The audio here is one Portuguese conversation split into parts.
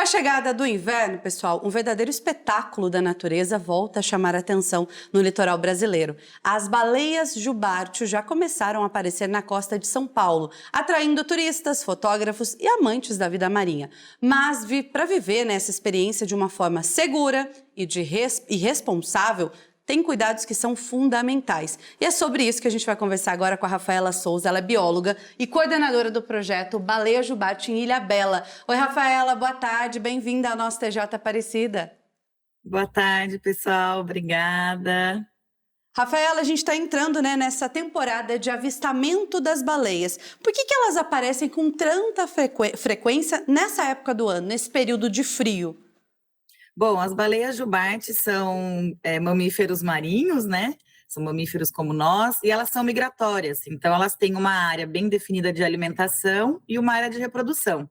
a chegada do inverno, pessoal, um verdadeiro espetáculo da natureza volta a chamar a atenção no litoral brasileiro. As baleias jubarte já começaram a aparecer na costa de São Paulo, atraindo turistas, fotógrafos e amantes da vida marinha. Mas para viver nessa experiência de uma forma segura e responsável, tem cuidados que são fundamentais. E é sobre isso que a gente vai conversar agora com a Rafaela Souza. Ela é bióloga e coordenadora do projeto Baleia Jubarte em Ilhabela. Oi, Rafaela, boa tarde. Bem-vinda ao nosso TJ Aparecida. Boa tarde, pessoal. Obrigada. Rafaela, a gente está entrando nessa temporada de avistamento das baleias. Por que elas aparecem com tanta frequência nessa época do ano, nesse período de frio? Bom, as baleias jubarte são mamíferos marinhos, né? São mamíferos como nós, e elas são migratórias. Então, elas têm uma área bem definida de alimentação e uma área de reprodução.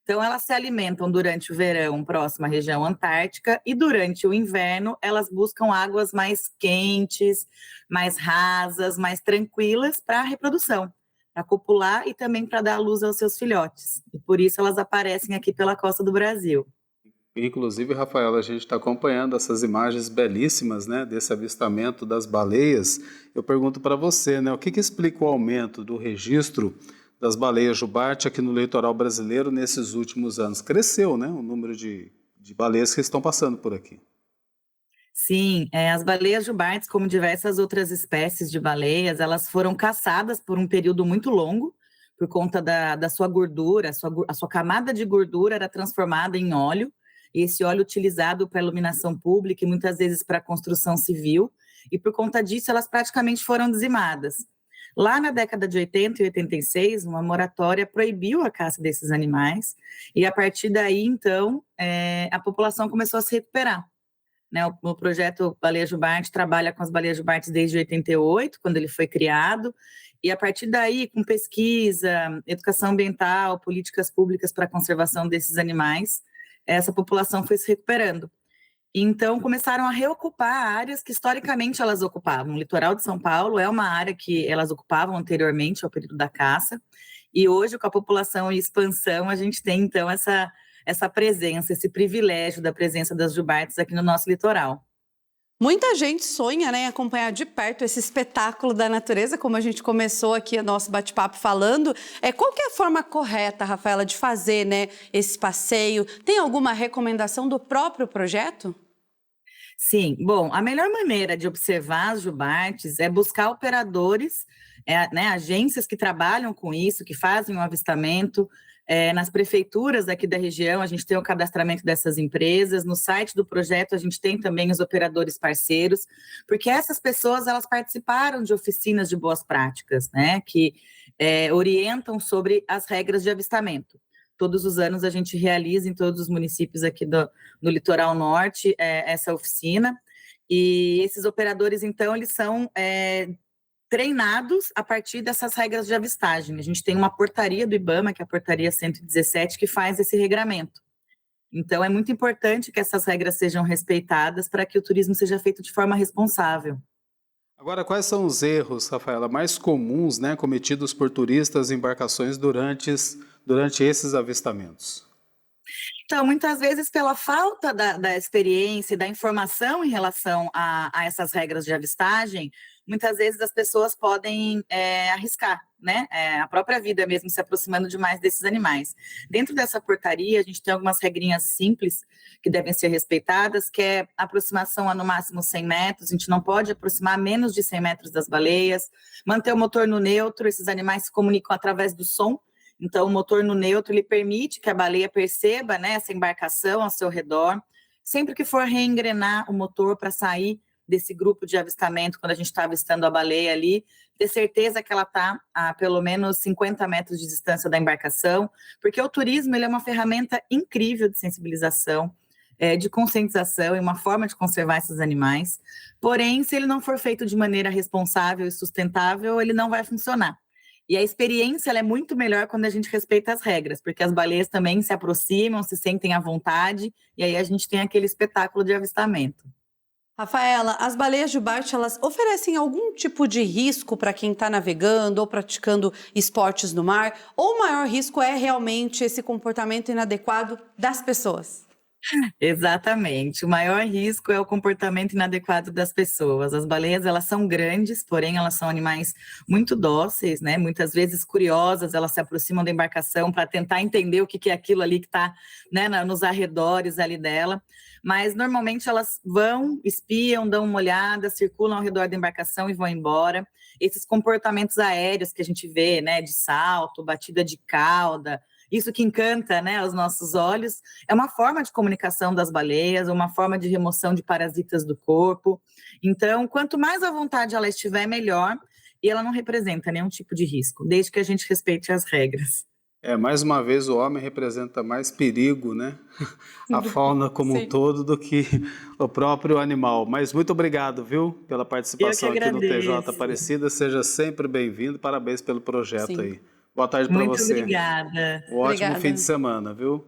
Então, elas se alimentam durante o verão próximo à região antártica e durante o inverno elas buscam águas mais quentes, mais rasas, mais tranquilas para a reprodução, para copular e também para dar luz aos seus filhotes. E por isso elas aparecem aqui pela costa do Brasil. Inclusive, Rafaela, a gente está acompanhando essas imagens belíssimas, né, desse avistamento das baleias. Eu pergunto para você, né, o que explica o aumento do registro das baleias jubarte aqui no litoral brasileiro nesses últimos anos? Cresceu, né, o número de baleias que estão passando por aqui. Sim, as baleias jubartes, como diversas outras espécies de baleias, elas foram caçadas por um período muito longo, por conta da sua gordura, a sua camada de gordura era transformada em óleo, e esse óleo utilizado para iluminação pública e muitas vezes para construção civil, e por conta disso elas praticamente foram dizimadas. Lá na década de 80 e 86, uma moratória proibiu a caça desses animais, e a partir daí, então, a população começou a se recuperar. Né, o projeto Baleia Jubarte trabalha com as baleias jubartes desde 88, quando ele foi criado, e a partir daí, com pesquisa, educação ambiental, políticas públicas para a conservação desses animais, essa população foi se recuperando. Então, começaram a reocupar áreas que historicamente elas ocupavam. O litoral de São Paulo é uma área que elas ocupavam anteriormente ao período da caça, e hoje, com a população em expansão, a gente tem, então, essa presença, esse privilégio da presença das jubartes aqui no nosso litoral. Muita gente sonha, em acompanhar de perto esse espetáculo da natureza, como a gente começou aqui o nosso bate-papo falando. Qual que é a forma correta, Rafaela, de fazer, esse passeio? Tem alguma recomendação do próprio projeto? Sim, bom, a melhor maneira de observar as jubartes é buscar operadores, agências que trabalham com isso, que fazem o avistamento. Nas prefeituras aqui da região, a gente tem o cadastramento dessas empresas, no site do projeto a gente tem também os operadores parceiros, porque essas pessoas, elas participaram de oficinas de boas práticas, né, que orientam sobre as regras de avistamento. Todos os anos a gente realiza em todos os municípios aqui do litoral norte essa oficina, e esses operadores, então, eles são treinados a partir dessas regras de avistagem. A gente tem uma portaria do IBAMA, que é a portaria 117, que faz esse regramento. Então, é muito importante que essas regras sejam respeitadas para que o turismo seja feito de forma responsável. Agora, quais são os erros, Rafaela, mais comuns, né, cometidos por turistas e embarcações durante esses avistamentos? Então, muitas vezes, pela falta da experiência e da informação em relação a essas regras de avistagem, muitas vezes as pessoas podem arriscar, né? A própria vida mesmo, se aproximando demais desses animais. Dentro dessa portaria, a gente tem algumas regrinhas simples que devem ser respeitadas, que é aproximação a no máximo 100 metros, a gente não pode aproximar menos de 100 metros das baleias, manter o motor no neutro, esses animais se comunicam através do som. Então, o motor no neutro, ele permite que a baleia perceba, né, essa embarcação ao seu redor. Sempre que for reengrenar o motor para sair desse grupo de avistamento, quando a gente está avistando a baleia ali, ter certeza que ela está a pelo menos 50 metros de distância da embarcação, porque o turismo, ele é uma ferramenta incrível de sensibilização, de conscientização e uma forma de conservar esses animais. Porém, se ele não for feito de maneira responsável e sustentável, ele não vai funcionar. E a experiência ela é muito melhor quando a gente respeita as regras, porque as baleias também se aproximam, se sentem à vontade, e aí a gente tem aquele espetáculo de avistamento. Rafaela, as baleias jubarte, elas oferecem algum tipo de risco para quem está navegando ou praticando esportes no mar? Ou o maior risco é realmente esse comportamento inadequado das pessoas? Exatamente. O maior risco é o comportamento inadequado das pessoas. As baleias, elas são grandes, porém elas são animais muito dóceis, né? Muitas vezes curiosas, elas se aproximam da embarcação para tentar entender o que é aquilo ali que está, né, nos arredores ali dela. Mas normalmente elas vão, espiam, dão uma olhada, circulam ao redor da embarcação e vão embora. Esses comportamentos aéreos que a gente vê, né, de salto, batida de cauda, isso que encanta, né, aos nossos olhos, é uma forma de comunicação das baleias, uma forma de remoção de parasitas do corpo. Então, quanto mais à vontade ela estiver, melhor. E ela não representa nenhum tipo de risco, desde que a gente respeite as regras. Mais uma vez o homem representa mais perigo, né? A fauna como um Sim. todo do que o próprio animal. Mas muito obrigado, viu, pela Eu que participação aqui no TJ agradeço. Aparecida. Seja sempre bem-vindo. Parabéns pelo projeto Sim. aí. Boa tarde para Muito você. obrigada. Um ótimo fim de Obrigada. semana, viu?